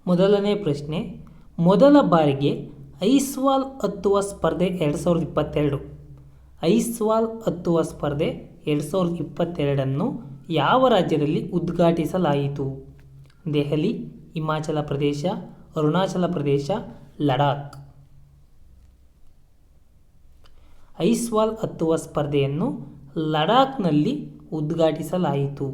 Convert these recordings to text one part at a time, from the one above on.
ಮೊದಲನೇ ಪ್ರಶ್ನೆ, ಮೊದಲ ಬಾರಿಗೆ ಐಸ್ವಾಲ್ ಹತ್ತುವ ಸ್ಪರ್ಧೆ 2022 ಐಸ್ವಾಲ್ ಹತ್ತುವ ಸ್ಪರ್ಧೆ 2022 ಯಾವ ರಾಜ್ಯದಲ್ಲಿ ಉದ್ಘಾಟಿಸಲಾಯಿತು? ದೆಹಲಿ, ಹಿಮಾಚಲ ಪ್ರದೇಶ, ಅರುಣಾಚಲ ಪ್ರದೇಶ, ಲಡಾಖ್. ಐಸ್ವಾಲ್ ಹತ್ತುವ ಸ್ಪರ್ಧೆಯನ್ನು ಲಡಾಖ್ನಲ್ಲಿ ಉದ್ಘಾಟಿಸಲಾಯಿತು.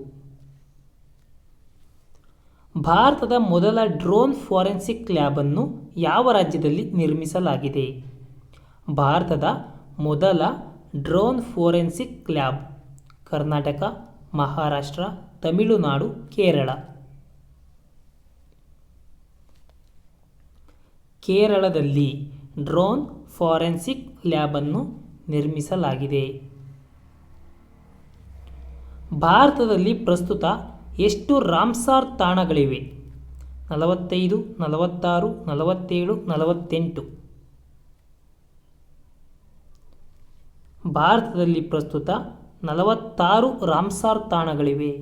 ಭಾರತದ ಮೊದಲ ಡ್ರೋನ್ ಫಾರೆನ್ಸಿಕ್ ಲ್ಯಾಬನ್ನು ಯಾವ ರಾಜ್ಯದಲ್ಲಿ ನಿರ್ಮಿಸಲಾಗಿದೆ? ಭಾರತದ ಮೊದಲ drone forensic lab Karnataka, Maharashtra, Tamil Nadu, Kerala. ಕೇರಳದಲ್ಲಿ ಡ್ರೋನ್ ಫಾರೆನ್ಸಿಕ್ ಲ್ಯಾಬನ್ನು ನಿರ್ಮಿಸಲಾಗಿದೆ. ಭಾರತದಲ್ಲಿ ಪ್ರಸ್ತುತ ಎಷ್ಟು ರಾಮ್ಸಾರ್ ತಾಣಗಳಿವೆ? 45, 46, 47, 48. ಭಾರತದಲ್ಲಿ ಪ್ರಸ್ತುತ 46 ರಾಮ್ಸಾರ್ ತಾಣಗಳಿವೆ.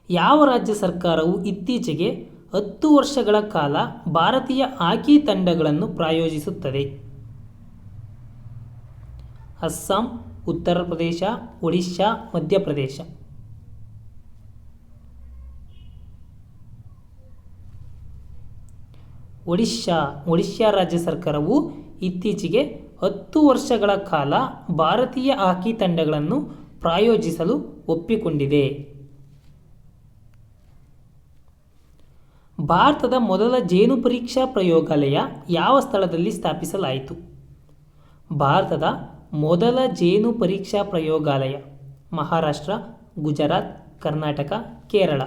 ಯಾವ ರಾಜ್ಯ ಸರ್ಕಾರವು ಇತ್ತೀಚೆಗೆ 10 ವರ್ಷಗಳ ಕಾಲ ಭಾರತೀಯ ಹಾಕಿ ತಂಡಗಳನ್ನು ಪ್ರಾಯೋಜಿಸುತ್ತದೆ? ಅಸ್ಸಾಂ, ಉತ್ತರ ಪ್ರದೇಶ, ಒಡಿಶಾ, ಮಧ್ಯಪ್ರದೇಶ. ಒಡಿಶಾ ರಾಜ್ಯ ಸರ್ಕಾರವು ಇತ್ತೀಚೆಗೆ 10 ವರ್ಷಗಳ ಕಾಲ ಭಾರತೀಯ ಹಾಕಿ ತಂಡಗಳನ್ನು ಪ್ರಾಯೋಜಿಸಲು ಒಪ್ಪಿಕೊಂಡಿದೆ. ಭಾರತದ ಮೊದಲ ಜೇನು ಪರೀಕ್ಷಾ ಪ್ರಯೋಗಾಲಯ ಯಾವ ಸ್ಥಳದಲ್ಲಿ ಸ್ಥಾಪಿಸಲಾಯಿತು? ಭಾರತದ ಮೊದಲ ಜೇನು ಪರೀಕ್ಷಾ ಪ್ರಯೋಗಾಲಯ ಮಹಾರಾಷ್ಟ್ರ, ಗುಜರಾತ್, ಕರ್ನಾಟಕ, ಕೇರಳ.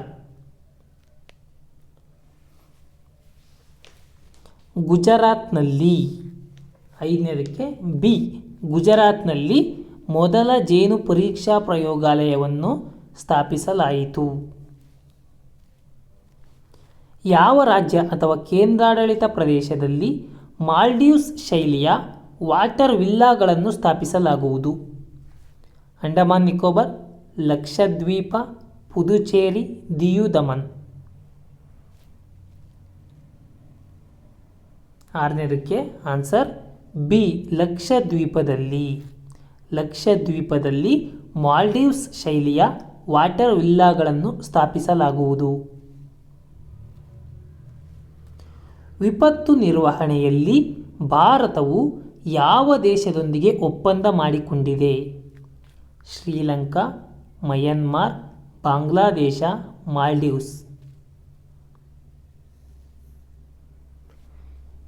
ಗುಜರಾತ್ನಲ್ಲಿ. 5ನೇದಕ್ಕೆ ಬಿ, ಗುಜರಾತ್ನಲ್ಲಿ ಮೊದಲ ಜೇನು ಪರೀಕ್ಷಾ ಪ್ರಯೋಗಾಲಯವನ್ನು ಸ್ಥಾಪಿಸಲಾಯಿತು. ಯಾವ ರಾಜ್ಯ ಅಥವಾ ಕೇಂದ್ರಾಡಳಿತ ಪ್ರದೇಶದಲ್ಲಿ ಮಾಲ್ಡೀವ್ಸ್ ಶೈಲಿಯ ವಾಟರ್ ವಿಲ್ಲಾಗಳನ್ನು ಸ್ಥಾಪಿಸಲಾಗುವುದು? ಅಂಡಮಾನ್ ನಿಕೋಬಾರ್, ಲಕ್ಷದ್ವೀಪ, ಪುದುಚೇರಿ, ದಿಯು ದಮನ್. 6ನೇದಕ್ಕೆ ಆನ್ಸರ್ ಬಿ, ಲಕ್ಷದ್ವೀಪದಲ್ಲಿ ಮಾಲ್ಡೀವ್ಸ್ ಶೈಲಿಯ ವಾಟರ್ ವಿಲ್ಲಾಗಳನ್ನು ಸ್ಥಾಪಿಸಲಾಗುವುದು. ವಿಪತ್ತು ನಿರ್ವಹಣೆಯಲ್ಲಿ ಭಾರತವು ಯಾವ ದೇಶದೊಂದಿಗೆ ಒಪ್ಪಂದ ಮಾಡಿಕೊಂಡಿದೆ? ಶ್ರೀಲಂಕಾ, ಮಯನ್ಮಾರ್, ಬಾಂಗ್ಲಾದೇಶ, ಮಾಲ್ಡೀವ್ಸ್.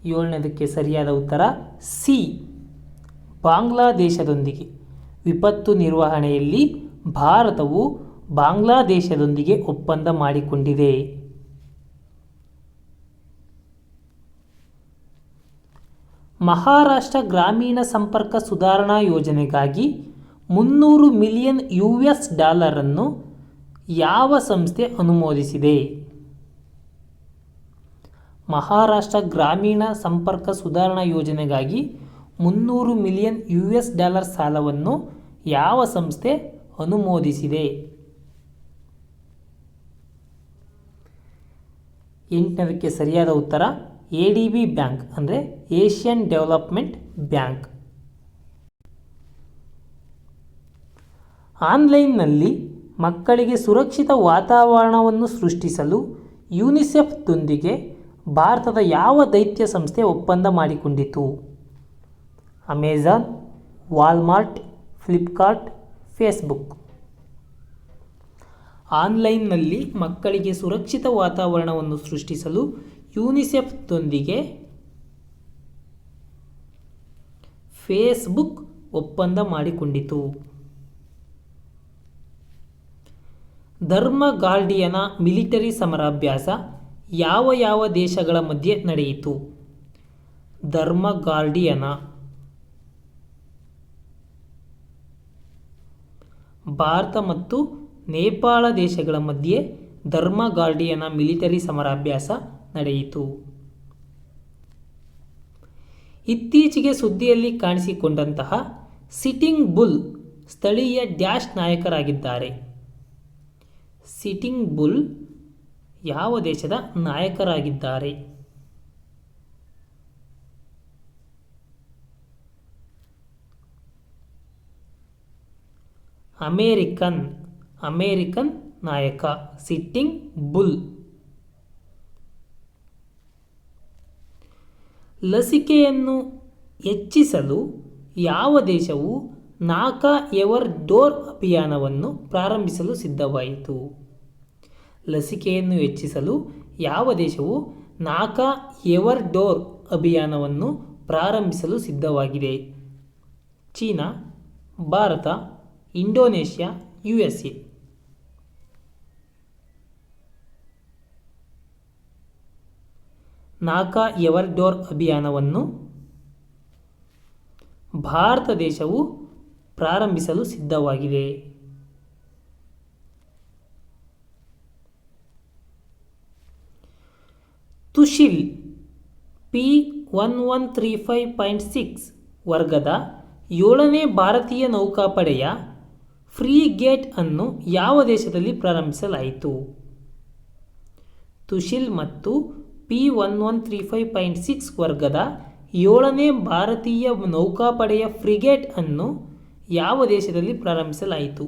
7ನೇದಕ್ಕೆ ಸರಿಯಾದ ಉತ್ತರ ಸಿ, ಬಾಂಗ್ಲಾದೇಶದೊಂದಿಗೆ. ವಿಪತ್ತು ನಿರ್ವಹಣೆಯಲ್ಲಿ ಭಾರತವು ಬಾಂಗ್ಲಾದೇಶದೊಂದಿಗೆ ಒಪ್ಪಂದ ಮಾಡಿಕೊಂಡಿದೆ. ಮಹಾರಾಷ್ಟ್ರ ಗ್ರಾಮೀಣ ಸಂಪರ್ಕ ಸುಧಾರಣಾ ಯೋಜನೆಗಾಗಿ $300 ಮಿಲಿಯನ್ ಅನ್ನು ಯಾವ ಸಂಸ್ಥೆ ಅನುಮೋದಿಸಿದೆ? ಮಹಾರಾಷ್ಟ್ರ ಗ್ರಾಮೀಣ ಸಂಪರ್ಕ ಸುಧಾರಣಾ ಯೋಜನೆಗಾಗಿ $300 ಮಿಲಿಯನ್ ಸಾಲವನ್ನು ಯಾವ ಸಂಸ್ಥೆ ಅನುಮೋದಿಸಿದೆ? 8ನೇದಕ್ಕೆ ಸರಿಯಾದ ಉತ್ತರ ADB ಬ್ಯಾಂಕ್ ಅಂದರೆ ಏಷ್ಯನ್ ಡೆವಲಪ್ಮೆಂಟ್ ಬ್ಯಾಂಕ್. ಆನ್ಲೈನ್ನಲ್ಲಿ ಮಕ್ಕಳಿಗೆ ಸುರಕ್ಷಿತ ವಾತಾವರಣವನ್ನು ಸೃಷ್ಟಿಸಲು ಯುನಿಸೆಫ್ದೊಂದಿಗೆ ಭಾರತದ ಯಾವ ದೈತ್ಯ ಸಂಸ್ಥೆ ಒಪ್ಪಂದ ಮಾಡಿಕೊಂಡಿತು? Amazon, Walmart, Flipkart, Facebook. ಆನ್ಲೈನ್ನಲ್ಲಿ ಮಕ್ಕಳಿಗೆ ಸುರಕ್ಷಿತ ವಾತಾವರಣವನ್ನು ಸೃಷ್ಟಿಸಲು ಯುನಿಸೆಫ್ದೊಂದಿಗೆ ಫೇಸ್ಬುಕ್ ಒಪ್ಪಂದ ಮಾಡಿಕೊಂಡಿತು. ಧರ್ಮ ಗಾರ್ಡಿಯನ ಮಿಲಿಟರಿ ಸಮರಾಭ್ಯಾಸ ಯಾವ ದೇಶಗಳ ಮಧ್ಯೆ ನಡೆಯಿತು? ಧರ್ಮ ಗಾರ್ಡಿಯನ ಭಾರತ ಮತ್ತು ನೇಪಾಳ ದೇಶಗಳ ಮಧ್ಯೆ ಧರ್ಮ ಗಾರ್ಡಿಯನ ಮಿಲಿಟರಿ ಸಮರಾಭ್ಯಾಸ ನಡೆಯಿತು. ಇತ್ತೀಚೆಗೆ ಸುದ್ದಿಯಲ್ಲಿ ಕಾಣಿಸಿಕೊಂಡಂತಹ ಸಿಟ್ಟಿಂಗ್ ಬುಲ್ ಸ್ಥಳೀಯ ಡ್ಯಾಶ್ ನಾಯಕರಾಗಿದ್ದಾರೆ. ಸಿಟ್ಟಿಂಗ್ ಬುಲ್ ಯಾವ ದೇಶದ ನಾಯಕರಾಗಿದ್ದಾರೆ? ಅಮೇರಿಕನ್ ನಾಯಕ ಸಿಟ್ಟಿಂಗ್ ಬುಲ್. ಲಸಿಕೆಯನ್ನು ಹೆಚ್ಚಿಸಲು ಯಾವ ದೇಶವು ನಾಕಾ ಎವರ್ ಡೋರ್ ಅಭಿಯಾನವನ್ನು ಪ್ರಾರಂಭಿಸಲು ಸಿದ್ಧವಾಯಿತು? ಲಸಿಕೆಯನ್ನು ಹೆಚ್ಚಿಸಲು ಯಾವ ದೇಶವು ನಾಕಾ ಎವರ್ ಡೋರ್ ಅಭಿಯಾನವನ್ನು ಪ್ರಾರಂಭಿಸಲು ಸಿದ್ಧವಾಗಿದೆ? China, Bharat, Indonesia, USA. Knock ever door ಅಭಿಯಾನವನ್ನು ಭಾರತ ದೇಶವು ಪ್ರಾರಂಭಿಸಲು ಸಿದ್ಧವಾಗಿದೆ. ತುಶಿಲ್ P1135.6 ವರ್ಗದ 7ನೇ ಭಾರತೀಯ ನೌಕಾಪಡೆಯ ಫ್ರೀಗೇಟ್ ಅನ್ನು ಯಾವ ದೇಶದಲ್ಲಿ ಪ್ರಾರಂಭಿಸಲಾಯಿತು? ತುಶಿಲ್ ಮತ್ತು P1135.6 ವರ್ಗದ 7ನೇ ಭಾರತೀಯ ನೌಕಾಪಡೆಯ ಫ್ರಿಗೇಟ್ ಅನ್ನು ಯಾವ ದೇಶದಲ್ಲಿ ಪ್ರಾರಂಭಿಸಲಾಯಿತು?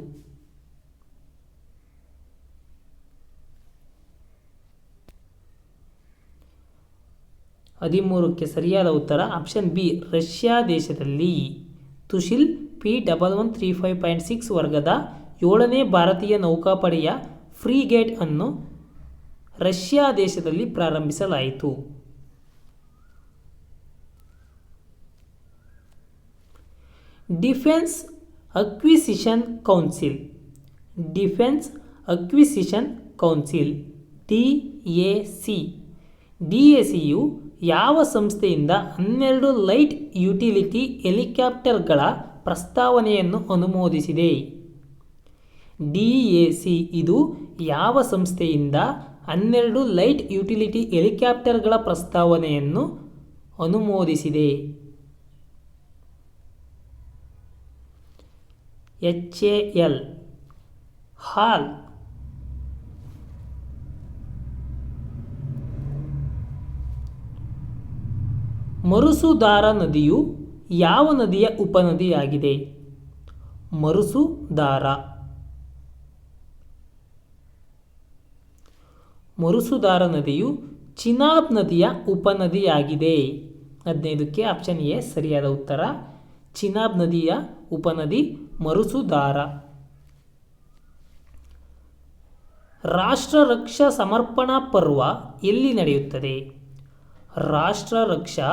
ಹದಿಮೂರಕ್ಕೆ ಸರಿಯಾದ ಉತ್ತರ ಆಪ್ಷನ್ ಬಿ, ರಷ್ಯಾ ದೇಶದಲ್ಲಿ. ತುಶಿಲ್ P1135.6 ವರ್ಗದ 7ನೇ ಭಾರತೀಯ ನೌಕಾಪಡೆಯ ಫ್ರೀಗೇಟ್ ಅನ್ನು ರಷ್ಯಾ ದೇಶದಲ್ಲಿ ಪ್ರಾರಂಭಿಸಲಾಯಿತು. ಡಿಫೆನ್ಸ್ ಅಕ್ವಿಸಿಷನ್ ಕೌನ್ಸಿಲ್ DACಯು ಯಾವ ಸಂಸ್ಥೆಯಿಂದ 12 ಲೈಟ್ ಯುಟಿಲಿಟಿ ಹೆಲಿಕಾಪ್ಟರ್ಗಳ ಪ್ರಸ್ತಾವನೆಯನ್ನು ಅನುಮೋದಿಸಿದೆ? DAC ಇದು ಯಾವ ಸಂಸ್ಥೆಯಿಂದ 12 ಲೈಟ್ ಯುಟಿಲಿಟಿ ಹೆಲಿಕಾಪ್ಟರ್ಗಳ ಪ್ರಸ್ತಾವನೆಯನ್ನು ಅನುಮೋದಿಸಿದೆ? HAL. ಹಾಲ್. ಮರುಸುಧಾರ ನದಿಯು ಯಾವ ನದಿಯ ಉಪನದಿಯಾಗಿದೆ? ಮರುಸುಧಾರ ನದಿಯು ಚಿನಾಬ್ ನದಿಯ ಉಪನದಿಯಾಗಿದೆ. 15ಕ್ಕೆ ಆಪ್ಷನ್ ಎ ಸರಿಯಾದ ಉತ್ತರ. ಚಿನಾಬ್ ನದಿಯ ಉಪನದಿ ಮರುಸುಧಾರ. ರಾಷ್ಟ್ರ ರಕ್ಷಾ ಸಮರ್ಪಣಾ ಪರ್ವ ಎಲ್ಲಿ ನಡೆಯುತ್ತದೆ? ರಾಷ್ಟ್ರ ರಕ್ಷಾ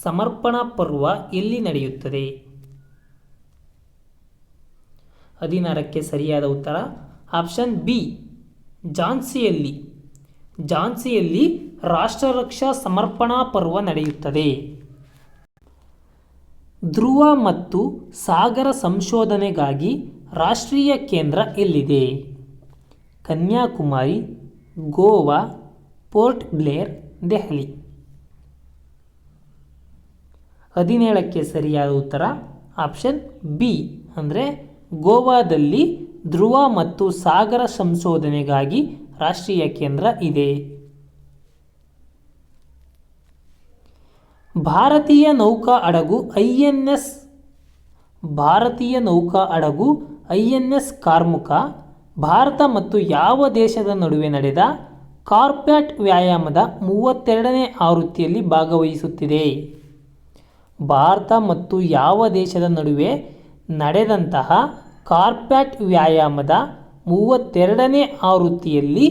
ಸಮರ್ಪಣಾ ಪರ್ವ ಎಲ್ಲಿ ನಡೆಯುತ್ತದೆ? 16ಕ್ಕೆ ಸರಿಯಾದ ಉತ್ತರ ಆಪ್ಷನ್ ಬಿ, ಝಾನ್ಸಿಯಲ್ಲಿ ರಾಷ್ಟ್ರ ರಕ್ಷಾ ಸಮರ್ಪಣಾ ಪರ್ವ ನಡೆಯುತ್ತದೆ. ಧ್ರುವ ಮತ್ತು ಸಾಗರ ಸಂಶೋಧನೆಗಾಗಿ ರಾಷ್ಟ್ರೀಯ ಕೇಂದ್ರ ಎಲ್ಲಿದೆ? ಕನ್ಯಾಕುಮಾರಿ, ಗೋವಾ, ಪೋರ್ಟ್ ಬ್ಲೇರ್, ದೆಹಲಿ. 17ಕ್ಕೆ ಸರಿಯಾದ ಉತ್ತರ ಆಪ್ಷನ್ ಬಿ, ಅಂದರೆ ಗೋವಾದಲ್ಲಿ ಧ್ರುವ ಮತ್ತು ಸಾಗರ ಸಂಶೋಧನೆಗಾಗಿ ರಾಷ್ಟ್ರೀಯ ಕೇಂದ್ರ ಇದೆ. ಭಾರತೀಯ ನೌಕಾ ಹಡಗು INS ಕಾರ್ಮುಕ ಭಾರತ ಮತ್ತು ಯಾವ ದೇಶದ ನಡುವೆ ನಡೆದ ಕಾರ್ಪ್ಯಾಟ್ ವ್ಯಾಯಾಮದ 32ನೇ ಆವೃತ್ತಿಯಲ್ಲಿ ಭಾಗವಹಿಸುತ್ತಿದೆ? ಭಾರತ ಮತ್ತು ಯಾವ ದೇಶದ ನಡುವೆ ನಡೆದಂತಹ ಕಾರ್ಪ್ಯಾಟ್ ವ್ಯಾಯಾಮದ 32ನೇ ಆವೃತ್ತಿಯಲ್ಲಿ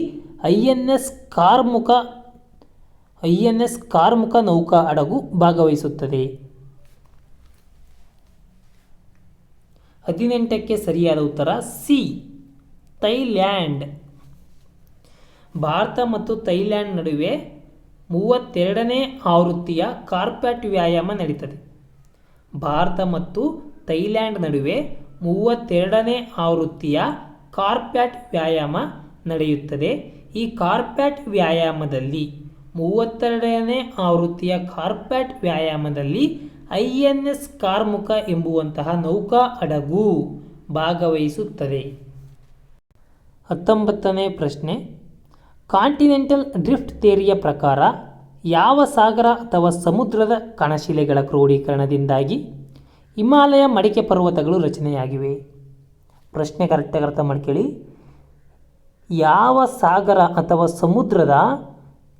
INS ಕಾರ್ಮುಕ ನೌಕಾ ಹಡಗು ಭಾಗವಹಿಸುತ್ತದೆ. 18ಕ್ಕೆ ಸರಿಯಾದ ಉತ್ತರ ಸಿ, ಥೈಲ್ಯಾಂಡ್. ಭಾರತ ಮತ್ತು ಥೈಲ್ಯಾಂಡ್ ನಡುವೆ 32ನೇ ಆವೃತ್ತಿಯ ಕಾರ್ಪ್ಯಾಟ್ ವ್ಯಾಯಾಮ ನಡೀತದೆ. ಭಾರತ ಮತ್ತು ಥೈಲ್ಯಾಂಡ್ ನಡುವೆ 32ನೇ ಆವೃತ್ತಿಯ ಕಾರ್ಪ್ಯಾಟ್ ವ್ಯಾಯಾಮ ನಡೆಯುತ್ತದೆ. ಈ ಕಾರ್ಪ್ಯಾಟ್ ವ್ಯಾಯಾಮದಲ್ಲಿ 32ನೇ ಆವೃತ್ತಿಯ ಕಾರ್ಪ್ಯಾಟ್ ವ್ಯಾಯಾಮದಲ್ಲಿ INS ಕಾರ್ಮುಕ ಎಂಬುವಂತಹ ನೌಕಾ ಹಡಗು ಭಾಗವಹಿಸುತ್ತದೆ. 19ನೇ ಪ್ರಶ್ನೆ, ಕಾಂಟಿನೆಂಟಲ್ ಡ್ರಿಫ್ಟ್ ಥಿಯರಿಯ ಪ್ರಕಾರ ಯಾವ ಸಾಗರ ಅಥವಾ ಸಮುದ್ರದ ಕಣಶಿಲೆಗಳ ಕ್ರೋಢೀಕರಣದಿಂದಾಗಿ ಹಿಮಾಲಯ ಮಡಿಕೆ ಪರ್ವತಗಳು ರಚನೆಯಾಗಿವೆ? ಪ್ರಶ್ನೆ ಕರೆಕ್ಟಾಗಿ ಅರ್ಥ ಮಾಡ್ಕೊಳ್ಳಿ. ಯಾವ ಸಾಗರ ಅಥವಾ ಸಮುದ್ರದ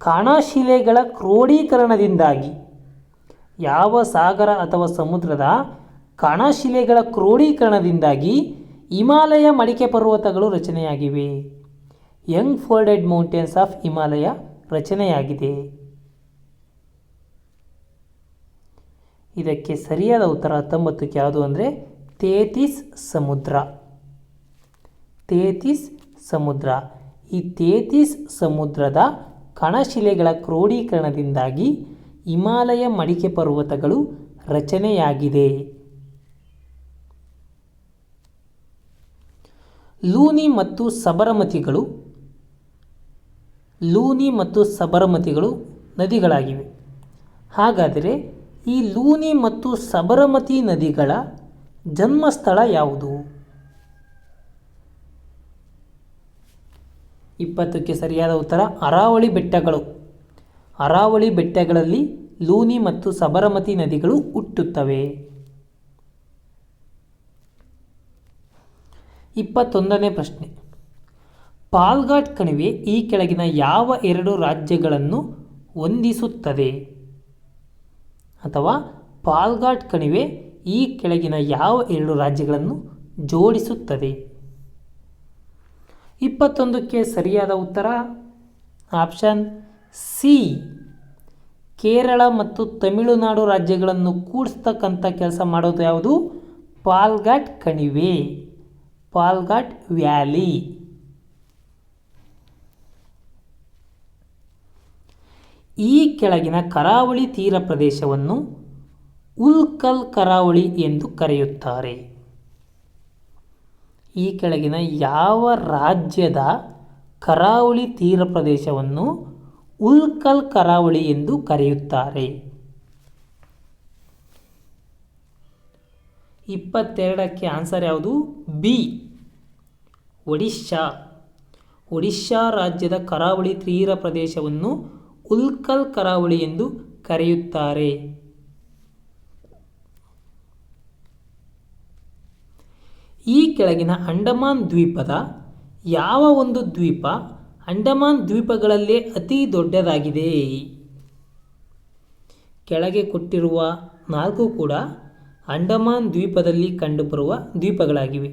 ಕಣಶಿಲೆಗಳ ಕ್ರೋಢೀಕರಣದಿಂದಾಗಿ, ಯಾವ ಸಾಗರ ಅಥವಾ ಸಮುದ್ರದ ಕಣಶಿಲೆಗಳ ಕ್ರೋಢೀಕರಣದಿಂದಾಗಿ ಹಿಮಾಲಯ ಮಡಿಕೆ ಪರ್ವತಗಳು ರಚನೆಯಾಗಿವೆ? Young folded mountains of Himalaya ರಚನೆಯಾಗಿದೆ. ಇದಕ್ಕೆ ಸರಿಯಾದ ಉತ್ತರ 19ಕ್ಕೆ ಯಾವುದು ಅಂದರೆ ತೇತಿಸ್ ಸಮುದ್ರ. ತೇತಿಸ್ ಸಮುದ್ರ. ಈ ತೇತಿಸ್ ಸಮುದ್ರದ ಕಣಶಿಲೆಗಳ ಕ್ರೋಢೀಕರಣದಿಂದಾಗಿ ಹಿಮಾಲಯ ಮಡಿಕೆ ಪರ್ವತಗಳು ರಚನೆಯಾಗಿದೆ. ಲೂನಿ ಮತ್ತು ಸಬರಮತಿಗಳು ನದಿಗಳಾಗಿವೆ. ಹಾಗಾದರೆ ಈ ಲೂನಿ ಮತ್ತು ಸಬರಮತಿ ನದಿಗಳ ಜನ್ಮಸ್ಥಳ ಯಾವುದು? 20ಕ್ಕೆ ಸರಿಯಾದ ಉತ್ತರ ಅರಾವಳಿ ಬೆಟ್ಟಗಳು. ಅರಾವಳಿ ಬೆಟ್ಟಗಳಲ್ಲಿ ಲೂನಿ ಮತ್ತು ಸಬರಮತಿ ನದಿಗಳು ಹುಟ್ಟುತ್ತವೆ. 21ನೇ ಪ್ರಶ್ನೆ. ಪಾಲ್ಘಾಟ್ ಕಣಿವೆ ಈ ಕೆಳಗಿನ ಯಾವ ಎರಡು ರಾಜ್ಯಗಳನ್ನು ಹೊಂದಿಸುತ್ತದೆ? ಅಥವಾ ಪಾಲ್ಘಾಟ್ ಕಣಿವೆ ಈ ಕೆಳಗಿನ ಯಾವ ಎರಡು ರಾಜ್ಯಗಳನ್ನು ಜೋಡಿಸುತ್ತದೆ? 21ಕ್ಕೆ ಸರಿಯಾದ ಉತ್ತರ ಆಪ್ಷನ್ ಸಿ, ಕೇರಳ ಮತ್ತು ತಮಿಳುನಾಡು ರಾಜ್ಯಗಳನ್ನು ಕೂಡಿಸ್ತಕ್ಕಂಥ ಕೆಲಸ ಮಾಡೋದು ಯಾವುದು? ಪಾಲ್ಘಾಟ್ ಕಣಿವೆ, ಪಾಲ್ಘಾಟ್ ವ್ಯಾಲಿ. ಈ ಕೆಳಗಿನ ಕರಾವಳಿ ತೀರ ಪ್ರದೇಶವನ್ನು ಉಲ್ಕಲ್ ಕರಾವಳಿ ಎಂದು ಕರೆಯುತ್ತಾರೆ. ಈ ಕೆಳಗಿನ ಯಾವ ರಾಜ್ಯದ ಕರಾವಳಿ ತೀರ ಪ್ರದೇಶವನ್ನು ಉಲ್ಕಲ್ ಕರಾವಳಿ ಎಂದು ಕರೆಯುತ್ತಾರೆ? 22ಕ್ಕೆ ಆನ್ಸರ್ ಯಾವುದು? ಬಿ, ಒಡಿಶಾ. ಒಡಿಶಾ ರಾಜ್ಯದ ಕರಾವಳಿ ತೀರ ಪ್ರದೇಶವನ್ನು ಉಲ್ಕಲ್ ಕರಾವಳಿ ಎಂದು ಕರೆಯುತ್ತಾರೆ. ಈ ಕೆಳಗಿನ ಅಂಡಮಾನ್ ದ್ವೀಪದ ಯಾವ ಒಂದು ದ್ವೀಪ ಅಂಡಮಾನ್ ದ್ವೀಪಗಳಲ್ಲೇ ಅತಿ ದೊಡ್ಡದಾಗಿದೆ? ಕೆಳಗೆ ಕೊಟ್ಟಿರುವ 4 ಕೂಡ ಅಂಡಮಾನ್ ದ್ವೀಪದಲ್ಲಿ ಕಂಡುಬರುವ ದ್ವೀಪಗಳಾಗಿವೆ.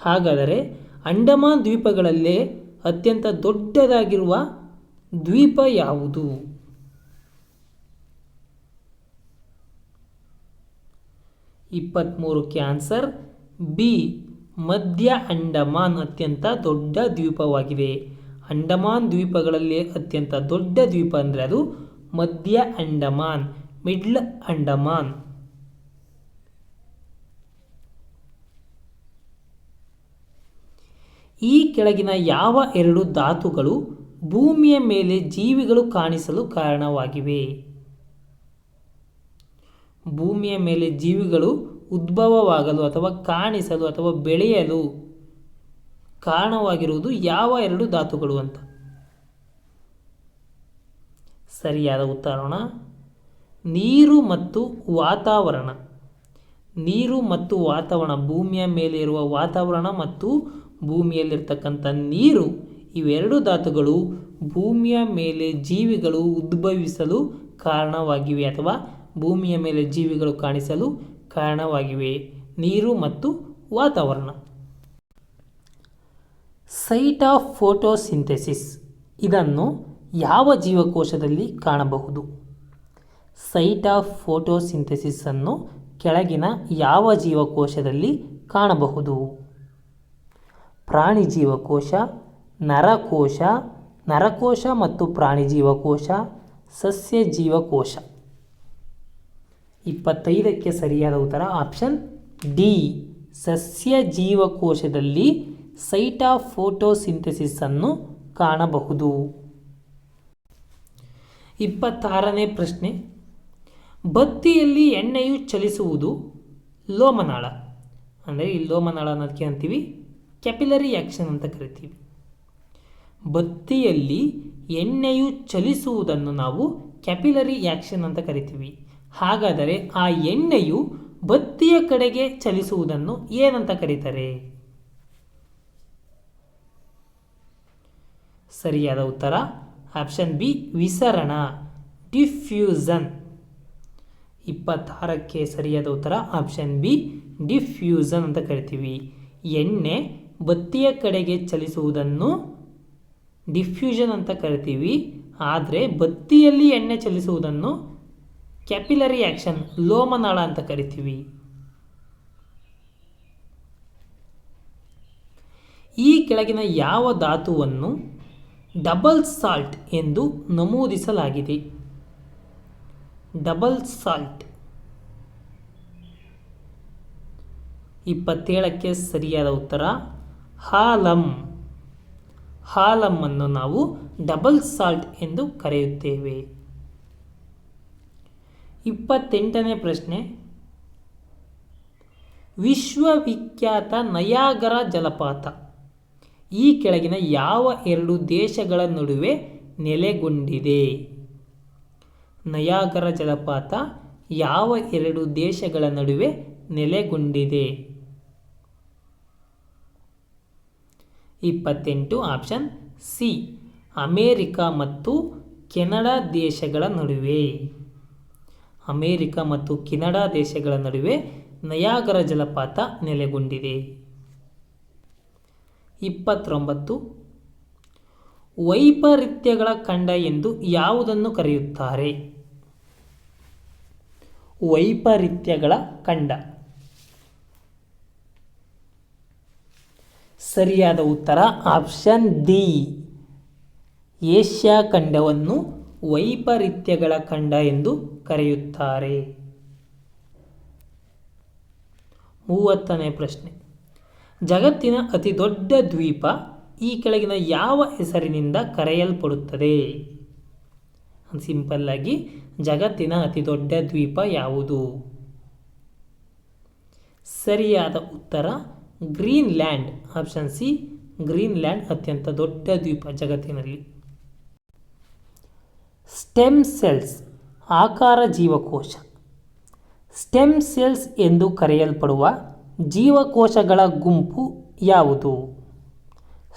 ಹಾಗಾದರೆ ಅಂಡಮಾನ್ ದ್ವೀಪಗಳಲ್ಲೇ ಅತ್ಯಂತ ದೊಡ್ಡದಾಗಿರುವ ದ್ವೀಪ ಯಾವುದು? 23ಕ್ಕೆ ಆನ್ಸರ್ ಬಿ, ಮಧ್ಯ ಅಂಡಮಾನ್ ಅತ್ಯಂತ ದೊಡ್ಡ ದ್ವೀಪವಾಗಿದೆ. ಅಂಡಮಾನ್ ದ್ವೀಪಗಳಲ್ಲಿ ಅತ್ಯಂತ ದೊಡ್ಡ ದ್ವೀಪ ಅಂದರೆ ಅದು ಮಧ್ಯ ಅಂಡಮಾನ್, ಮಿಡ್ಲ್ ಅಂಡಮಾನ್. ಈ ಕೆಳಗಿನ ಯಾವ ಎರಡು ಧಾತುಗಳು ಭೂಮಿಯ ಮೇಲೆ ಜೀವಿಗಳು ಕಾಣಿಸಲು ಕಾರಣವಾಗಿವೆ? ಭೂಮಿಯ ಮೇಲೆ ಜೀವಿಗಳು ಉದ್ಭವವಾಗಲು ಅಥವಾ ಕಾಣಿಸಲು ಅಥವಾ ಬೆಳೆಯಲು ಕಾರಣವಾಗಿರುವುದು ಯಾವ ಎರಡು ಧಾತುಗಳು ಅಂತ? ಸರಿಯಾದ ಉತ್ತರಣ ನೀರು ಮತ್ತು ವಾತಾವರಣ. ನೀರು ಮತ್ತು ವಾತಾವರಣ, ಭೂಮಿಯ ಮೇಲೆ ಇರುವ ವಾತಾವರಣ ಮತ್ತು ಭೂಮಿಯಲ್ಲಿರ್ತಕ್ಕಂಥ ನೀರು, ಇವೆರಡು ಧಾತುಗಳು ಭೂಮಿಯ ಮೇಲೆ ಜೀವಿಗಳು ಉದ್ಭವಿಸಲು ಕಾರಣವಾಗಿವೆ ಅಥವಾ ಭೂಮಿಯ ಮೇಲೆ ಜೀವಿಗಳು ಕಾಣಿಸಲು ಕಾರಣವಾಗಿವೆ. ನೀರು ಮತ್ತು ವಾತಾವರಣ. ಸೈಟ್ ಆಫ್ ಫೋಟೋಸಿಂಥೆಸಿಸ್ ಇದನ್ನು ಯಾವ ಜೀವಕೋಶದಲ್ಲಿ ಕಾಣಬಹುದು? ಸೈಟ್ ಆಫ್ ಫೋಟೋಸಿಂಥೆಸಿಸ್ ಅನ್ನು ಕೆಳಗಿನ ಯಾವ ಜೀವಕೋಶದಲ್ಲಿ ಕಾಣಬಹುದು? ಪ್ರಾಣಿ ಜೀವಕೋಶ, ನರಕೋಶ ಮತ್ತು ಪ್ರಾಣಿ ಜೀವಕೋಶ, ಸಸ್ಯ ಜೀವಕೋಶ. 25ಕ್ಕೆ ಸರಿಯಾದ ಉತ್ತರ ಆಪ್ಷನ್ ಡಿ, ಸಸ್ಯ ಜೀವಕೋಶದಲ್ಲಿ ಸೈಟ್ ಆಫ್ ಫೋಟೋಸಿಂಥೆಸಿಸ್ ಅನ್ನು ಕಾಣಬಹುದು. 26ನೇ ಪ್ರಶ್ನೆ. ಬತ್ತಿಯಲ್ಲಿ ಎಣ್ಣೆಯು ಚಲಿಸುವುದು ಲೋಮನಾಳ. ಅಂದರೆ ಈ ಲೋಮನಾಳ ಅನ್ನೋದಕ್ಕೆ ಅಂತೀವಿ ಕ್ಯಾಪಿಲರಿ ಆ್ಯಕ್ಷನ್ ಅಂತ ಕರಿತೀವಿ. ಬತ್ತಿಯಲ್ಲಿ ಎಣ್ಣೆಯು ಚಲಿಸುವುದನ್ನು ನಾವು ಕ್ಯಾಪಿಲರಿ ಆ್ಯಕ್ಷನ್ ಅಂತ ಕರಿತೀವಿ. ಹಾಗಾದರೆ ಆ ಎಣ್ಣೆಯು ಬತ್ತಿಯ ಕಡೆಗೆ ಚಲಿಸುವುದನ್ನು ಏನಂತ ಕರೀತಾರೆ? ಸರಿಯಾದ ಉತ್ತರ ಆಪ್ಷನ್ ಬಿ, ವಿಸರಣ, ಡಿಫ್ಯೂಸನ್. 26ಕ್ಕೆ ಸರಿಯಾದ ಉತ್ತರ ಆಪ್ಷನ್ ಬಿ, ಡಿಫ್ಯೂಸನ್ ಅಂತ ಕರಿತೀವಿ. ಎಣ್ಣೆ ಬತ್ತಿಯ ಕಡೆಗೆ ಚಲಿಸುವುದನ್ನು ಡಿಫ್ಯೂಷನ್ ಅಂತ ಕರಿತೀವಿ. ಆದರೆ ಬತ್ತಿಯಲ್ಲಿ ಎಣ್ಣೆ ಚಲಿಸುವುದನ್ನು ಕ್ಯಾಪಿಲರಿ ಆ್ಯಕ್ಷನ್, ಲೋಮನಾಳ ಅಂತ ಕರಿತೀವಿ. ಈ ಕೆಳಗಿನ ಯಾವ ಧಾತುವನ್ನು ಡಬಲ್ ಸಾಲ್ಟ್ ಎಂದು ನಮೂದಿಸಲಾಗಿದೆ? Double salt. 27ಕ್ಕೆ ಸರಿಯಾದ ಉತ್ತರ ಹಾಲಮ್. ಹಾಲಮ್ಮನ್ನು ನಾವು ಡಬಲ್ ಸಾಲ್ಟ್ ಎಂದು ಕರೆಯುತ್ತೇವೆ. 28ನೇ ಪ್ರಶ್ನೆ, ವಿಶ್ವವಿಖ್ಯಾತ ನಯಾಗರ ಜಲಪಾತ ಈ ಕೆಳಗಿನ ಯಾವ ಎರಡು ದೇಶಗಳ ನಡುವೆ ನೆಲೆಗೊಂಡಿದೆ? ನಯಾಗರ ಜಲಪಾತ ಯಾವ ಎರಡು ದೇಶಗಳ ನಡುವೆ ನೆಲೆಗೊಂಡಿದೆ? 28 ಆಪ್ಷನ್ ಸಿ, ಅಮೇರಿಕ ಮತ್ತು ಕೆನಡಾ ದೇಶಗಳ ನಡುವೆ. ಅಮೇರಿಕ ಮತ್ತು ಕೆನಡಾ ದೇಶಗಳ ನಡುವೆ ನಯಾಗರ ಜಲಪಾತ ನೆಲೆಗೊಂಡಿದೆ. 29 ವೈಪರೀತ್ಯಗಳ ಖಂಡ ಎಂದು ಯಾವುದನ್ನು ಕರೆಯುತ್ತಾರೆ? ವೈಪರೀತ್ಯಗಳ ಖಂಡ. ಸರಿಯಾದ ಉತ್ತರ ಆಪ್ಷನ್ ಡಿ, ಏಷ್ಯಾ ಖಂಡವನ್ನು ವೈಪರೀತ್ಯಗಳ ಖಂಡ ಎಂದು ಕರೆಯುತ್ತಾರೆ. 30ನೇ ಪ್ರಶ್ನೆ, ಜಗತ್ತಿನ ಅತಿ ದೊಡ್ಡ ದ್ವೀಪ ಈ ಕೆಳಗಿನ ಯಾವ ಹೆಸರಿನಿಂದ ಕರೆಯಲ್ಪಡುತ್ತದೆ? ಸಿಂಪಲ್ ಆಗಿ, ಜಗತ್ತಿನ ಅತಿ ದೊಡ್ಡ ದ್ವೀಪ ಯಾವುದು? ಸರಿಯಾದ ಉತ್ತರ ಗ್ರೀನ್ಲ್ಯಾಂಡ್. ಆಪ್ಷನ್ ಸಿ, ಗ್ರೀನ್ಲ್ಯಾಂಡ್ ಅತ್ಯಂತ ದೊಡ್ಡ ದ್ವೀಪ ಜಗತ್ತಿನಲ್ಲಿ. ಸ್ಟೆಮ್ ಸೆಲ್ಸ್ ಆಕಾರ ಜೀವಕೋಶ. ಸ್ಟೆಮ್ ಸೆಲ್ಸ್ ಎಂದು ಕರೆಯಲ್ಪಡುವ ಜೀವಕೋಶಗಳ ಗುಂಪು ಯಾವುದು?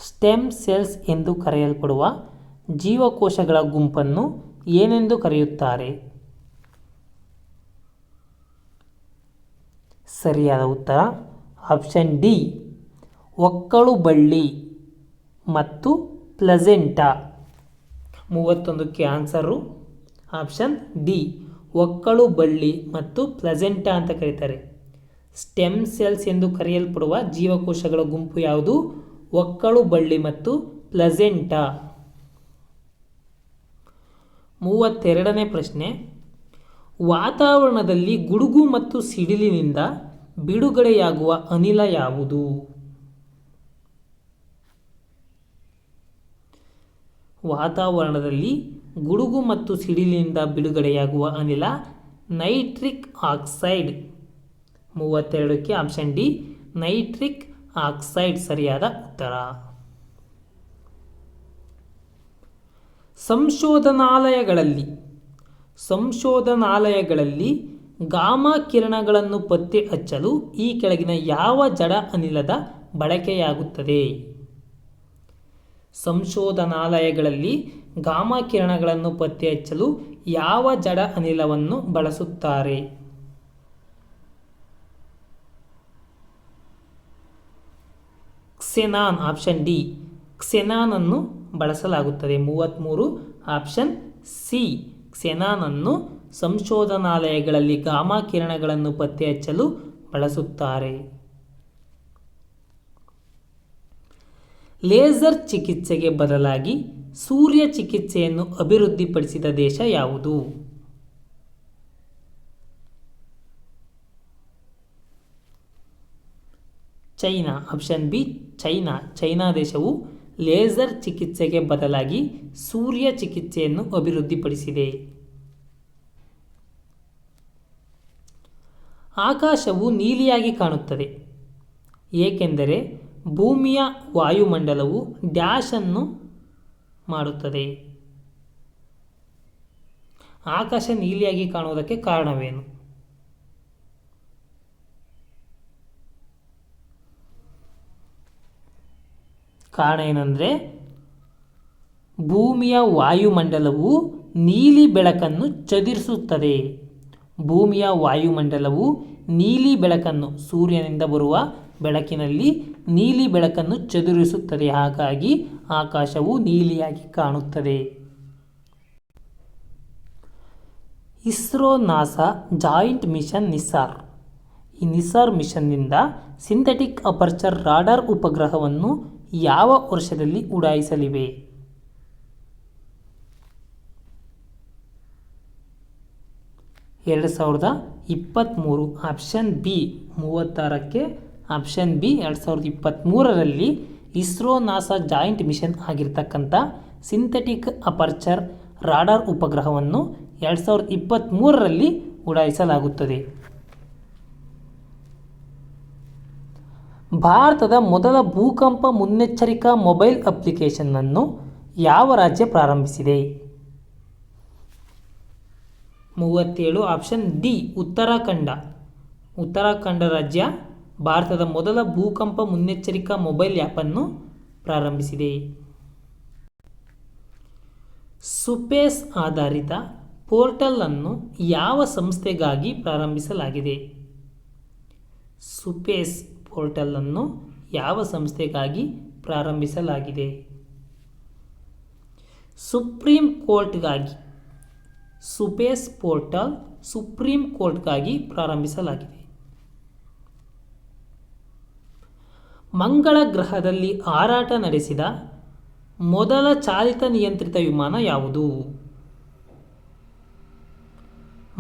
ಸ್ಟೆಮ್ ಸೆಲ್ಸ್ ಎಂದು ಕರೆಯಲ್ಪಡುವ ಜೀವಕೋಶಗಳ ಗುಂಪನ್ನು ಏನೆಂದು ಕರೆಯುತ್ತಾರೆ? ಸರಿಯಾದ ಉತ್ತರ ಆಪ್ಷನ್ ಡಿ, ಒಕ್ಕಳು ಬಳ್ಳಿ ಮತ್ತು ಪ್ಲಸೆಂಟಾ. 31ಕ್ಕೆ ಆನ್ಸರು ಆಪ್ಷನ್ ಡಿ, ಒಕ್ಕಳು ಬಳ್ಳಿ ಮತ್ತು ಪ್ಲಸೆಂಟಾ ಅಂತ ಕರೀತಾರೆ. ಸ್ಟೆಮ್ ಸೆಲ್ಸ್ ಎಂದು ಕರೆಯಲ್ಪಡುವ ಜೀವಕೋಶಗಳ ಗುಂಪು ಯಾವುದು? ಒಕ್ಕಳು ಬಳ್ಳಿ ಮತ್ತು ಪ್ಲಸೆಂಟಾ. 32ನೇ ಪ್ರಶ್ನೆ, ವಾತಾವರಣದಲ್ಲಿ ಗುಡುಗು ಮತ್ತು ಸಿಡಿಲಿನಿಂದ ಬಿಡುಗಡೆಯಾಗುವ ಅನಿಲ ಯಾವುದು? ವಾತಾವರಣದಲ್ಲಿ ಗುಡುಗು ಮತ್ತು ಸಿಡಿಲಿನಿಂದ ಬಿಡುಗಡೆಯಾಗುವ ಅನಿಲ ನೈಟ್ರಿಕ್ ಆಕ್ಸೈಡ್. 32ಕ್ಕೆ ಆಪ್ಷನ್ ಡಿ, ನೈಟ್ರಿಕ್ ಆಕ್ಸೈಡ್ ಸರಿಯಾದ ಉತ್ತರ. ಸಂಶೋಧನಾಲಯಗಳಲ್ಲಿ ಗಾಮಾ ಕಿರಣಗಳನ್ನು ಪತ್ತೆ ಹಚ್ಚಲು ಈ ಕೆಳಗಿನ ಯಾವ ಜಡ ಅನಿಲದ ಬಳಕೆಯಾಗುತ್ತದೆ? ಸಂಶೋಧನಾಲಯಗಳಲ್ಲಿ ಗಾಮಾ ಕಿರಣಗಳನ್ನು ಪತ್ತೆ ಹಚ್ಚಲು ಯಾವ ಜಡ ಅನಿಲವನ್ನು ಬಳಸುತ್ತಾರೆ? ಕ್ಸೆನಾನ್. ಆಪ್ಷನ್ ಡಿ, ಕ್ಸೆನಾನ್ ಅನ್ನು ಬಳಸಲಾಗುತ್ತದೆ. 33 ಆಪ್ಷನ್ ಸಿ, ಕ್ಸೆನಾನ್ ಅನ್ನು ಸಂಶೋಧನಾಲಯಗಳಲ್ಲಿ ಗಾಮಾ ಕಿರಣಗಳನ್ನು ಪತ್ತೆ ಹಚ್ಚಲು ಬಳಸುತ್ತಾರೆ. ಲೇಸರ್ ಚಿಕಿತ್ಸೆಗೆ ಬದಲಾಗಿ ಸೂರ್ಯ ಚಿಕಿತ್ಸೆಯನ್ನು ಅಭಿವೃದ್ಧಿಪಡಿಸಿದ ದೇಶ ಯಾವುದು? China. Option B, China. China ದೇಶವು ಲೇಸರ್ ಚಿಕಿತ್ಸೆಗೆ ಬದಲಾಗಿ ಸೂರ್ಯ ಚಿಕಿತ್ಸೆಯನ್ನು ಅಭಿವೃದ್ಧಿಪಡಿಸಿದೆ. ಆಕಾಶವು ನೀಲಿಯಾಗಿ ಕಾಣುತ್ತದೆ ಏಕೆಂದರೆ ಭೂಮಿಯ ವಾಯುಮಂಡಲವು ಡ್ಯಾಶ್ ಅನ್ನು ಮಾಡುತ್ತದೆ. ಆಕಾಶ ನೀಲಿಯಾಗಿ ಕಾಣುವುದಕ್ಕೆ ಕಾರಣವೇನು? ಕಾರಣ ಏನಂದರೆ ಭೂಮಿಯ ವಾಯುಮಂಡಲವು ನೀಲಿ ಬೆಳಕನ್ನು ಚದುರಿಸುತ್ತದೆ. ಭೂಮಿಯ ವಾಯುಮಂಡಲವು ನೀಲಿ ಬೆಳಕನ್ನು, ಸೂರ್ಯನಿಂದ ಬರುವ ಬೆಳಕಿನಲ್ಲಿ ನೀಲಿ ಬೆಳಕನ್ನು ಚದುರಿಸುತ್ತದೆ. ಹಾಗಾಗಿ ಆಕಾಶವು ನೀಲಿಯಾಗಿ ಕಾಣುತ್ತದೆ. ISRO NASA joint mission NISAR. ಈ ನಿಸಾರ್ ಮಿಷನ್ನಿಂದ ಸಿಂಥೆಟಿಕ್ ಅಪರ್ಚರ್ ರಾಡಾರ್ ಉಪಗ್ರಹವನ್ನು ಯಾವ ವರ್ಷದಲ್ಲಿ ಉಡಾಯಿಸಲಿವೆ? 2023. ಆಪ್ಷನ್ ಬಿ 36ಕ್ಕೆ ಆಪ್ಷನ್ ಬಿ 2023ರಲ್ಲಿ ಇಸ್ರೋ ನಾಸಾ ಜಾಯಿಂಟ್ ಮಿಷನ್ ಆಗಿರ್ತಕ್ಕಂಥ ಸಿಂಥೆಟಿಕ್ ಅಪರ್ಚರ್ ರಾಡಾರ್ ಉಪಗ್ರಹವನ್ನು 2023ರಲ್ಲಿ ಉಡಾಯಿಸಲಾಗುತ್ತದೆ. ಭಾರತದ ಮೊದಲ ಭೂಕಂಪ ಮುನ್ನೆಚ್ಚರಿಕಾ ಮೊಬೈಲ್ ಅಪ್ಲಿಕೇಶನ್ನನ್ನು ಯಾವ ರಾಜ್ಯ ಪ್ರಾರಂಭಿಸಿದೆ? 37. Option D Uttarakhand. ಉತ್ತರಾಖಂಡ ರಾಜ್ಯ ಭಾರತದ ಮೊದಲ ಭೂಕಂಪ ಮುನ್ನೆಚ್ಚರಿಕಾ ಮೊಬೈಲ್ ಆ್ಯಪನ್ನು ಪ್ರಾರಂಭಿಸಿದೆ. ಸುಪೇಸ್ ಆಧಾರಿತ ಪೋರ್ಟಲ್ ಅನ್ನು ಯಾವ ಸಂಸ್ಥೆಗಾಗಿ ಪ್ರಾರಂಭಿಸಲಾಗಿದೆ? ಸುಪೇಸ್ ಪೋರ್ಟಲ್ ಅನ್ನು ಯಾವ ಸಂಸ್ಥೆಗಾಗಿ ಪ್ರಾರಂಭಿಸಲಾಗಿದೆ? ಸುಪ್ರೀಂ ಕೋರ್ಟ್ಗಾಗಿ. ಸುಪೇಸ್ ಪೋರ್ಟಲ್ ಸುಪ್ರೀಂ ಕೋರ್ಟ್ಗಾಗಿ ಪ್ರಾರಂಭಿಸಲಾಗಿದೆ. ಮಂಗಳ ಗ್ರಹದಲ್ಲಿ ಹಾರಾಟ ನಡೆಸಿದ ಮೊದಲ ಚಾಲಿತ ನಿಯಂತ್ರಿತ ವಿಮಾನ ಯಾವುದು?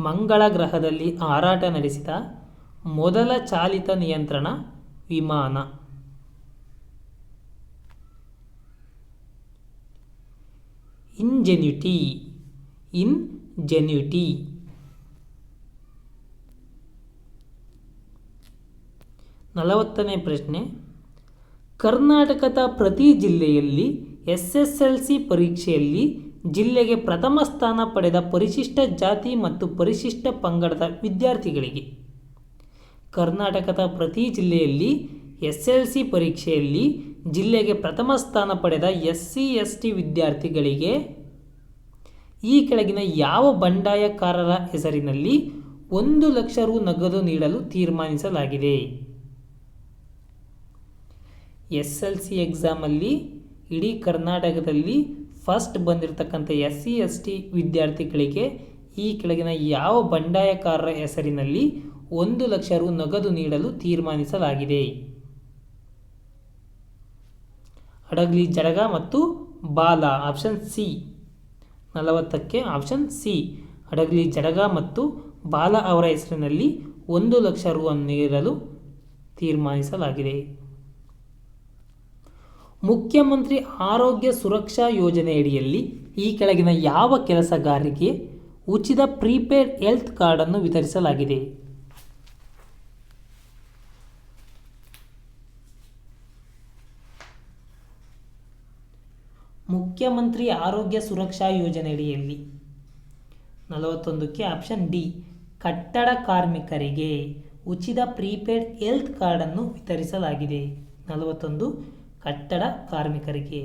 ಮಂಗಳ ಗ್ರಹದಲ್ಲಿ ಹಾರಾಟ ನಡೆಸಿದ ಮೊದಲ ಚಾಲಿತ ನಿಯಂತ್ರಣ ವಿಮಾನ. ಇಂಜೆನ್ಯೂಟಿ. 40ನೇ ಪ್ರಶ್ನೆ. ಕರ್ನಾಟಕದ ಪ್ರತಿ ಜಿಲ್ಲೆಯಲ್ಲಿ SSLC ಪರೀಕ್ಷೆಯಲ್ಲಿ ಜಿಲ್ಲೆಗೆ ಪ್ರಥಮ ಸ್ಥಾನ ಪಡೆದ ಪರಿಶಿಷ್ಟ ಜಾತಿ ಮತ್ತು ಪರಿಶಿಷ್ಟ ಪಂಗಡದ ವಿದ್ಯಾರ್ಥಿಗಳಿಗೆ. ಕರ್ನಾಟಕದ ಪ್ರತಿ ಜಿಲ್ಲೆಯಲ್ಲಿ SSLC ಪರೀಕ್ಷೆಯಲ್ಲಿ ಜಿಲ್ಲೆಗೆ ಪ್ರಥಮ ಸ್ಥಾನ ಪಡೆದ SC/ST ವಿದ್ಯಾರ್ಥಿಗಳಿಗೆ ಈ ಕೆಳಗಿನ ಯಾವ ಬಂಡಾಯಕಾರರ ಹೆಸರಿನಲ್ಲಿ 1 ಲಕ್ಷ ರು ನಗದು ನೀಡಲು ತೀರ್ಮಾನಿಸಲಾಗಿದೆ? SSLC ಎಕ್ಸಾಮಲ್ಲಿ ಇಡೀ ಕರ್ನಾಟಕದಲ್ಲಿ ಫಸ್ಟ್ ಬಂದಿರತಕ್ಕಂಥ SC/ST ವಿದ್ಯಾರ್ಥಿಗಳಿಗೆ ಈ ಕೆಳಗಿನ ಯಾವ ಬಂಡಾಯಕಾರರ ಹೆಸರಿನಲ್ಲಿ 1 ಲಕ್ಷ ರು ನಗದು ನೀಡಲು ತೀರ್ಮಾನಿಸಲಾಗಿದೆ? ಹಡಗಲಿ ಜಡಗ ಮತ್ತು ಬಾಲ. Option C. 40ಕ್ಕೆ ಆಪ್ಷನ್ ಸಿ ಹಡಗಲಿ ಜಡಗ ಮತ್ತು ಬಾಲ ಅವರ ಹೆಸರಿನಲ್ಲಿ 1 ಲಕ್ಷ ರು ನೀಡಲು ತೀರ್ಮಾನಿಸಲಾಗಿದೆ. ಮುಖ್ಯಮಂತ್ರಿ ಆರೋಗ್ಯ ಸುರಕ್ಷಾ ಯೋಜನೆಯಡಿಯಲ್ಲಿ ಈ ಕೆಳಗಿನ ಯಾವ ಕೆಲಸಗಾರರಿಗೆ ಉಚಿತ ಪ್ರೀಪೇಡ್ ಹೆಲ್ತ್ ಕಾರ್ಡನ್ನು ವಿತರಿಸಲಾಗಿದೆ? ಮುಖ್ಯಮಂತ್ರಿ ಆರೋಗ್ಯ ಸುರಕ್ಷಾ ಯೋಜನೆಯಡಿಯಲ್ಲಿ 41ಕ್ಕೆ ಆಪ್ಷನ್ ಡಿ ಕಟ್ಟಡ ಕಾರ್ಮಿಕರಿಗೆ ಉಚಿತ ಪ್ರೀಪೇಡ್ ಹೆಲ್ತ್ ಕಾರ್ಡನ್ನು ವಿತರಿಸಲಾಗಿದೆ. 41 ಕಟ್ಟಡ ಕಾರ್ಮಿಕರಿಗೆ.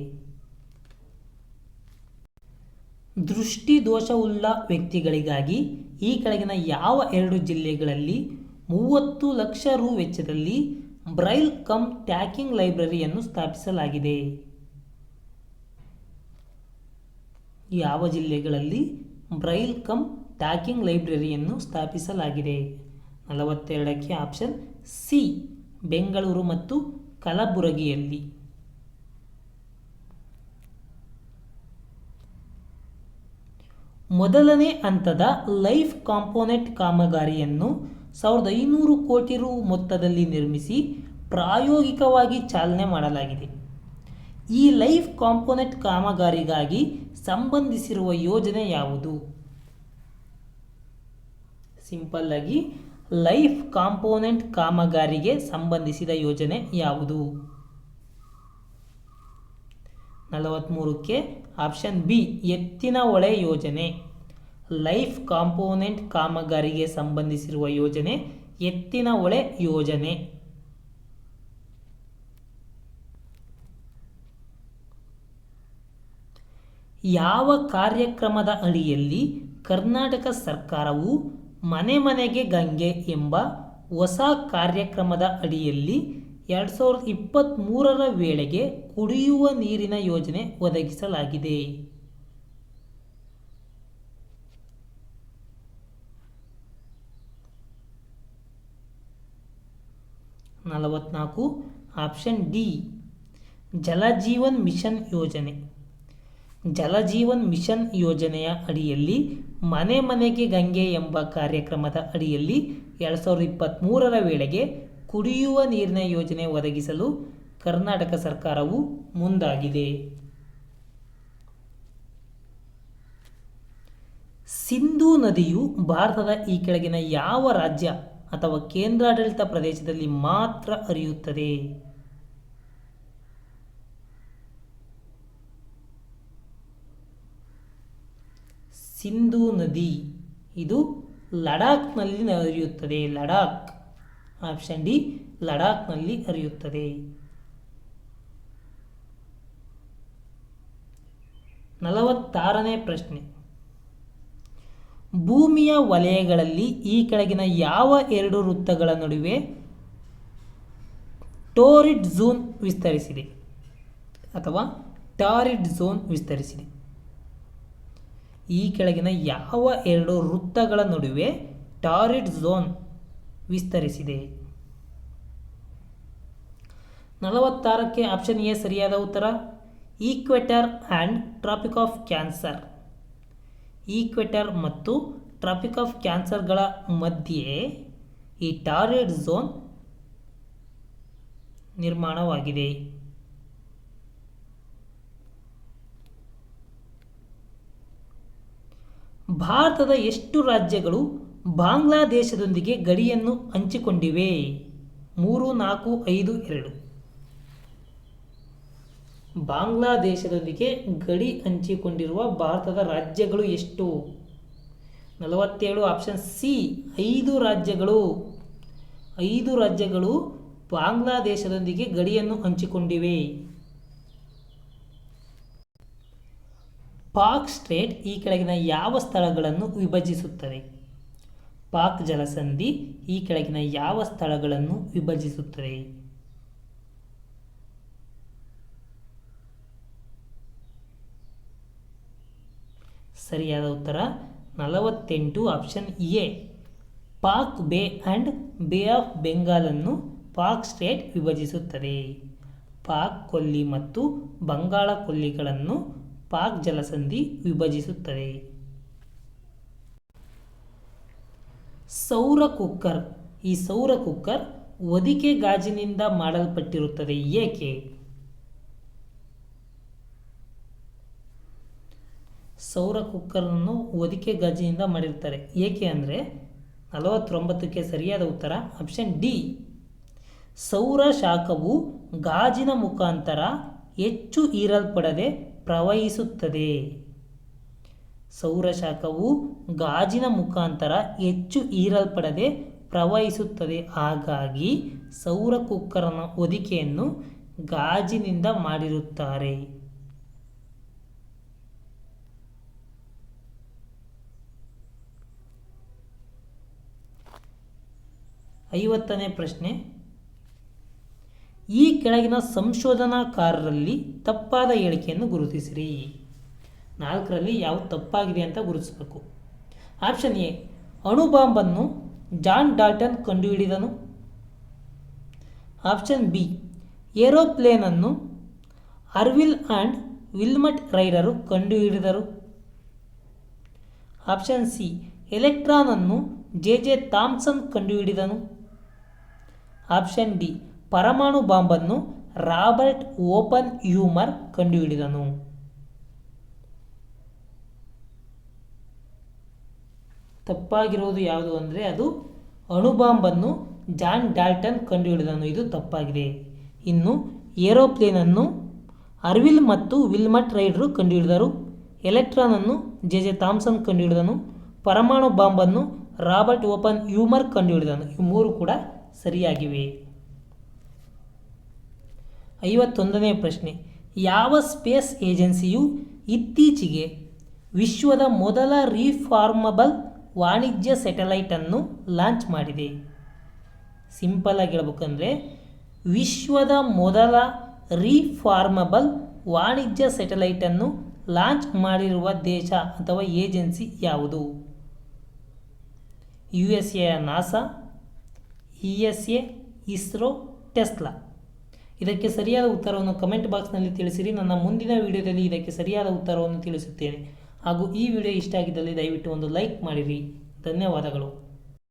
ದೃಷ್ಟಿ ದೋಷವುಳ್ಳ ವ್ಯಕ್ತಿಗಳಿಗಾಗಿ ಈ ಕೆಳಗಿನ ಯಾವ 2 ಜಿಲ್ಲೆಗಳಲ್ಲಿ 30 ಲಕ್ಷ ರು ವೆಚ್ಚದಲ್ಲಿ ಬ್ರೈಲ್ ಕಮ್ ಟ್ಯಾಕಿಂಗ್ ಲೈಬ್ರರಿಯನ್ನು ಸ್ಥಾಪಿಸಲಾಗಿದೆ? ಯಾವ ಜಿಲ್ಲೆಗಳಲ್ಲಿ ಬ್ರೈಲ್ ಕಮ್ ಟ್ಯಾಕಿಂಗ್ ಲೈಬ್ರರಿಯನ್ನು ಸ್ಥಾಪಿಸಲಾಗಿದೆ? 42ಕ್ಕೆ ಆಪ್ಷನ್ ಸಿ ಬೆಂಗಳೂರು ಮತ್ತು ಕಲಬುರಗಿಯಲ್ಲಿ. ಮೊದಲನೇ ಹಂತದ ಲೈಫ್ ಕಾಂಪೋನೆಂಟ್ ಕಾಮಗಾರಿಯನ್ನು 1500 ಕೋಟಿ ರು ಮೊತ್ತದಲ್ಲಿ ನಿರ್ಮಿಸಿ ಪ್ರಾಯೋಗಿಕವಾಗಿ ಚಾಲನೆ ಮಾಡಲಾಗಿದೆ. ಈ ಲೈಫ್ ಕಾಂಪೋನೆಂಟ್ ಕಾಮಗಾರಿಗಾಗಿ ಸಂಬಂಧಿಸಿರುವ ಯೋಜನೆ ಯಾವುದು? ಸಿಂಪಲ್ ಆಗಿ ಲೈಫ್ ಕಾಂಪೋನೆಂಟ್ ಕಾಮಗಾರಿಗೆ ಸಂಬಂಧಿಸಿದ ಯೋಜನೆ ಯಾವುದು? 43ಕ್ಕೆ ಆಪ್ಷನ್ ಬಿ ಎತ್ತಿನ ಹೊಳೆ ಯೋಜನೆ. ಲೈಫ್ ಕಾಂಪೋನೆಂಟ್ ಕಾಮಗಾರಿಗೆ ಸಂಬಂಧಿಸಿರುವ ಯೋಜನೆ ಎತ್ತಿನ ಹೊಳೆ ಯೋಜನೆ. ಯಾವ ಕಾರ್ಯಕ್ರಮದ ಅಡಿಯಲ್ಲಿ ಕರ್ನಾಟಕ ಸರ್ಕಾರವು ಮನೆ ಮನೆಗೆ ಗಂಗೆ ಎಂಬ ಹೊಸ ಕಾರ್ಯಕ್ರಮದ ಅಡಿಯಲ್ಲಿ 2023ರ ವೇಳೆಗೆ ಕುಡಿಯುವ ನೀರಿನ ಯೋಜನೆ ಒದಗಿಸಲಾಗಿದೆ? 44 ಆಪ್ಷನ್ ಡಿ ಜಲಜೀವನ್ ಮಿಷನ್ ಯೋಜನೆ. ಜಲಜೀವನ್ ಮಿಷನ್ ಯೋಜನೆಯ ಅಡಿಯಲ್ಲಿ ಮನೆ ಮನೆಗೆ ಗಂಗೆ ಎಂಬ ಕಾರ್ಯಕ್ರಮದ ಅಡಿಯಲ್ಲಿ 2023ರ ವೇಳೆಗೆ ಕುಡಿಯುವ ನೀರಿನ ಯೋಜನೆ ಒದಗಿಸಲು ಕರ್ನಾಟಕ ಸರ್ಕಾರವು ಮುಂದಾಗಿದೆ. ಸಿಂಧೂ ನದಿಯು ಭಾರತದ ಈ ಕೆಳಗಿನ ಯಾವ ರಾಜ್ಯ ಅಥವಾ ಕೇಂದ್ರಾಡಳಿತ ಪ್ರದೇಶದಲ್ಲಿ ಮಾತ್ರ ಹರಿಯುತ್ತದೆ? ಸಿಂಧೂ ನದಿ ಇದು ಲಡಾಖ್ನಲ್ಲಿ ಹರಿಯುತ್ತದೆ. ಲಡಾಖ್. ಆಪ್ಷನ್ ಡಿ ಲಡಾಖ್ನಲ್ಲಿ ಹರಿಯುತ್ತದೆ. 46ನೇ ಪ್ರಶ್ನೆ. ಭೂಮಿಯ ವಲಯಗಳಲ್ಲಿ ಈ ಕೆಳಗಿನ ಯಾವ ಎರಡು ವೃತ್ತಗಳ ನಡುವೆ ಟೋರಿಡ್ ಝೋನ್ ವಿಸ್ತರಿಸಿದೆ ಅಥವಾ ಟಾರಿಡ್ ಝೋನ್ ವಿಸ್ತರಿಸಿದೆ? ಈ ಕೆಳಗಿನ ಯಾವ ಎರಡು ವೃತ್ತಗಳ ನಡುವೆ ಟಾರಿಡ್ ಝೋನ್ ವಿಸ್ತರಿಸಿದೆ? 46ಕ್ಕೆ ಆಪ್ಷನ್ ಎ ಸರಿಯಾದ ಉತ್ತರ. Equator and Tropic of Cancer. Equator ಮತ್ತು ಟ್ರಾಪಿಕ್ ಆಫ್ ಕ್ಯಾನ್ಸರ್ಗಳ ಮಧ್ಯೆ ಈ ಟಾರಿಡ್ ಝೋನ್ ನಿರ್ಮಾಣವಾಗಿದೆ. ಭಾರತದ ಎಷ್ಟು ರಾಜ್ಯಗಳು ಬಾಂಗ್ಲಾದೇಶದೊಂದಿಗೆ ಗಡಿಯನ್ನು ಹಂಚಿಕೊಂಡಿವೆ? 3, 4, 5, 2. ಬಾಂಗ್ಲಾದೇಶದೊಂದಿಗೆ ಗಡಿ ಹಂಚಿಕೊಂಡಿರುವ ಭಾರತದ ರಾಜ್ಯಗಳು ಎಷ್ಟು? 47 ಆಪ್ಷನ್ ಸಿ 5 ರಾಜ್ಯಗಳು. 5 ರಾಜ್ಯಗಳು ಬಾಂಗ್ಲಾದೇಶದೊಂದಿಗೆ ಗಡಿಯನ್ನು ಹಂಚಿಕೊಂಡಿವೆ. ಪಾಕ್ ಸ್ಟ್ರೇಟ್ ಈ ಕೆಳಗಿನ ಯಾವ ಸ್ಥಳಗಳನ್ನು ವಿಭಜಿಸುತ್ತದೆ? ಪಾಕ್ ಜಲಸಂಧಿ ಈ ಕೆಳಗಿನ ಯಾವ ಸ್ಥಳಗಳನ್ನು ವಿಭಜಿಸುತ್ತದೆ? ಸರಿಯಾದ ಉತ್ತರ 48 ಆಪ್ಷನ್ ಎ. ಪಾಕ್ ಬೇ and bay of ಬೆಂಗಾಲನ್ನು Pak state ವಿಭಜಿಸುತ್ತದೆ. ಪಾಕ್ ಕೊಲ್ಲಿ ಮತ್ತು ಬಂಗಾಳ ಕೊಲ್ಲಿಗಳನ್ನು ಪಾಕ್ ಜಲಸಂಧಿ ವಿಭಜಿಸುತ್ತದೆ. ಸೌರ ಕುಕ್ಕರ್. ಈ ಸೌರ ಕುಕ್ಕರ್ ಹೊದಿಕೆ ಗಾಜಿನಿಂದ ಮಾಡಲ್ಪಟ್ಟಿರುತ್ತದೆ. ಏಕೆ? ಸೌರ ಕುಕ್ಕರನ್ನು ಹೊದಿಕೆ ಗಾಜಿನಿಂದ ಮಾಡಿರ್ತಾರೆ. ಏಕೆ ಅಂದರೆ 49ಕ್ಕೆ ಸರಿಯಾದ ಉತ್ತರ ಆಪ್ಷನ್ ಡಿ. ಸೌರ ಶಾಖವು ಗಾಜಿನ ಮುಖಾಂತರ ಹೆಚ್ಚು ಹೀರಲ್ಪಡದೆ ಪ್ರವಹಿಸುತ್ತದೆ. ಸೌರಶಾಖವು ಗಾಜಿನ ಮುಖಾಂತರ ಹೆಚ್ಚು ಹೀರಲ್ಪಡದೆ ಪ್ರವಹಿಸುತ್ತದೆ. ಹಾಗಾಗಿ ಸೌರ ಕುಕ್ಕರ್ನ ಹೊದಿಕೆಯನ್ನು ಗಾಜಿನಿಂದ ಮಾಡಿರುತ್ತಾರೆ. 50ನೇ ಪ್ರಶ್ನೆ. ಈ ಕೆಳಗಿನ ಸಂಶೋಧನಾಕಾರರಲ್ಲಿ ತಪ್ಪಾದ ಹೇಳಿಕೆಯನ್ನು ಗುರುತಿಸಿರಿ. 4ರಲ್ಲಿ ಯಾವುದು ತಪ್ಪಾಗಿದೆ ಅಂತ ಗುರುತಿಸಬೇಕು. ಆಪ್ಷನ್ ಎ ಅಣುಬಾಂಬನ್ನು ಜಾನ್ ಡಾಲ್ಟನ್ ಕಂಡುಹಿಡಿದನು. ಆಪ್ಷನ್ ಬಿ ಏರೋಪ್ಲೇನನ್ನು ಆರ್ವಿಲ್ ಆ್ಯಂಡ್ ವಿಲ್ಮಟ್ ರೈಡರು ಕಂಡುಹಿಡಿದರು. ಆಪ್ಷನ್ ಸಿ ಎಲೆಕ್ಟ್ರಾನನ್ನು ಜೆ ಥಾಮ್ಸನ್ ಕಂಡುಹಿಡಿದನು. ಆಪ್ಷನ್ ಡಿ ಪರಮಾಣು ಬಾಂಬನ್ನು ರಾಬರ್ಟ್ ಓಪನ್ ಹ್ಯೂಮರ್ ಕಂಡುಹಿಡಿದನು. ತಪ್ಪಾಗಿರುವುದು ಯಾವುದು ಅಂದರೆ ಅದು ಅಣುಬಾಂಬನ್ನು ಜಾನ್ ಡಾಲ್ಟನ್ ಕಂಡುಹಿಡಿದನು. ಇದು ತಪ್ಪಾಗಿದೆ. ಇನ್ನು ಏರೋಪ್ಲೇನನ್ನು ಅರ್ವಿಲ್ ಮತ್ತು ವಿಲ್ಮಟ್ ರೈಡ್ರು ಕಂಡುಹಿಡಿದರು. ಎಲೆಕ್ಟ್ರಾನನ್ನು ಜೆ ಥಾಮ್ಸನ್ ಕಂಡುಹಿಡಿದನು. ಪರಮಾಣು ಬಾಂಬನ್ನು ರಾಬರ್ಟ್ ಓಪನ್ ಹ್ಯೂಮರ್ ಕಂಡುಹಿಡಿದನು. ಇವು ಮೂರು ಕೂಡ ಸರಿಯಾಗಿವೆ. 51ನೇ ಪ್ರಶ್ನೆ, ಯಾವ ಸ್ಪೇಸ್ ಏಜೆನ್ಸಿಯು ಇತ್ತೀಚೆಗೆ ವಿಶ್ವದ ಮೊದಲ ರೀಫಾರ್ಮಬಲ್ ವಾಣಿಜ್ಯ ಸ್ಯಾಟಲೈಟನ್ನು ಲಾಂಚ್ ಮಾಡಿದೆ? ಸಿಂಪಲ್ ಆಗಿ ಹೇಳ್ಬೇಕಂದ್ರೆ ವಿಶ್ವದ ಮೊದಲ ರೀಫಾರ್ಮಬಲ್ ವಾಣಿಜ್ಯ ಸ್ಯಾಟಲೈಟನ್ನು ಲಾಂಚ್ ಮಾಡಿರುವ ದೇಶ ಅಥವಾ ಏಜೆನ್ಸಿ ಯಾವುದು? USA NASA, ESA, ISRO, Tesla. ಇದಕ್ಕೆ ಸರಿಯಾದ ಉತ್ತರವನ್ನು ಕಮೆಂಟ್ ಬಾಕ್ಸ್ನಲ್ಲಿ ತಿಳಿಸಿರಿ. ನನ್ನ ಮುಂದಿನ ವಿಡಿಯೋದಲ್ಲಿ ಇದಕ್ಕೆ ಸರಿಯಾದ ಉತ್ತರವನ್ನು ತಿಳಿಸುತ್ತೇನೆ. ಹಾಗೂ ಈ ವಿಡಿಯೋ ಇಷ್ಟ ಆಗಿದ್ದಲ್ಲಿ ದಯವಿಟ್ಟು ಒಂದು ಲೈಕ್ ಮಾಡಿರಿ. ಧನ್ಯವಾದಗಳು.